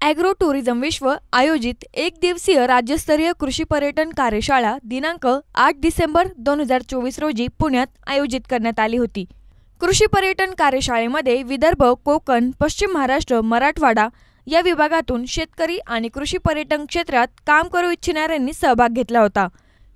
Agro tourism विश्व आयोजित एक दिवसीय राज्यस्तरीय कृषी पर्यटन कार्यशाळा दिनांक 8 डिसेंबर 2024 रोजी पुण्यात आयोजित करण्यात आली होती। कृषी पर्यटन कार्यशाळेमध्ये विदर्भ, कोकण, पश्चिम महाराष्ट्र, मराठवाडा या विभागातून शेतकरी आणि कृषी पर्यटन क्षेत्रात काम करू इच्छिणाऱ्यांनी सहभाग घेतला होता।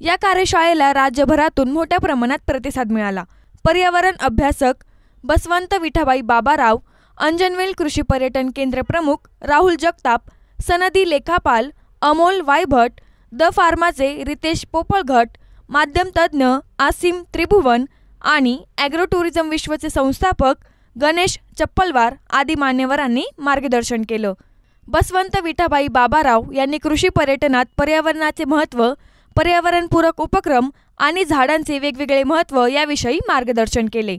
या कार्यशाळेला राज्यभरातून मोठ्या प्रमाणात प्रतिसाद मिळाला। पर्यावरण अभ्यासक बसवंत विठाबाई बाबाराव, अंजनवेल कृषी पर्यटन केंद्र प्रमुख राहुल जगताप, सनदी लेखापाल अमोल वायभट, द फार्माचे रितेश पोपळघट, माध्यम तज्ज्ञ आसिम त्रिभुवन आणि ॲग्रो टुरिझम विश्वचे संस्थापक गणेश चप्पलवार आदी मान्यवरांनी मार्गदर्शन केलं। बसवंत विठाबाई बाबाराव यांनी कृषी पर्यटनात पर्यावरणाचे महत्त्व, पर्यावरणपूरक उपक्रम आणि झाडांचे वेगवेगळे महत्त्व याविषयी मार्गदर्शन केले।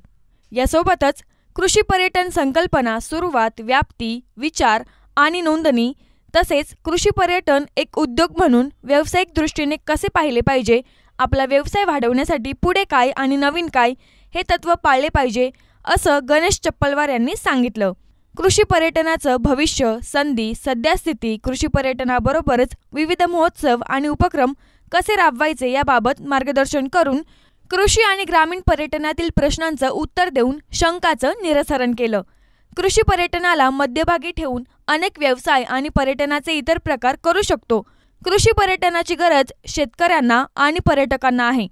यासोबतच कृषी पर्यटन संकल्पना, सुरुवात, व्याप्ती, विचार आणि नोंदणी तसेच कृषी पर्यटन एक उद्योग म्हणून व्यावसायिक दृष्टीने कसे पाहिले पाहिजे, आपला व्यवसाय वाढवण्यासाठी पुढे काय आणि नवीन काय हे तत्त्व पाळले पाहिजे असं गणेश चप्पलवार यांनी सांगितलं। कृषी पर्यटनाचं भविष्य, संधी, सद्यस्थिती, कृषी पर्यटनाबरोबरच विविध महोत्सव आणि उपक्रम कसे राबवायचे याबाबत मार्गदर्शन करून कृषी आणि ग्रामीण पर्यटनातील प्रश्नांचं उत्तर देऊन शंकांचं निरसन केलं। कृषी पर्यटनाला मध्यभागी ठेवून अनेक व्यवसाय आणि पर्यटनाचे इतर प्रकार करू शकतो। कृषी पर्यटनाची गरज शेतकऱ्यांना आणि पर्यटकांना आहे।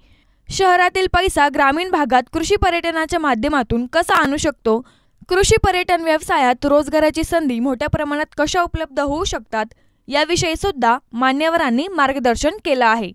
शहरातील पैसा ग्रामीण भागात कृषी पर्यटनाच्या माध्यमातून कसा आणू शकतो, कृषी पर्यटन व्यवसायात रोजगाराची संधी मोठ्या प्रमाणात कशा उपलब्ध होऊ शकतात याविषयी सुद्धा मान्यवरांनी मार्गदर्शन केलं आहे।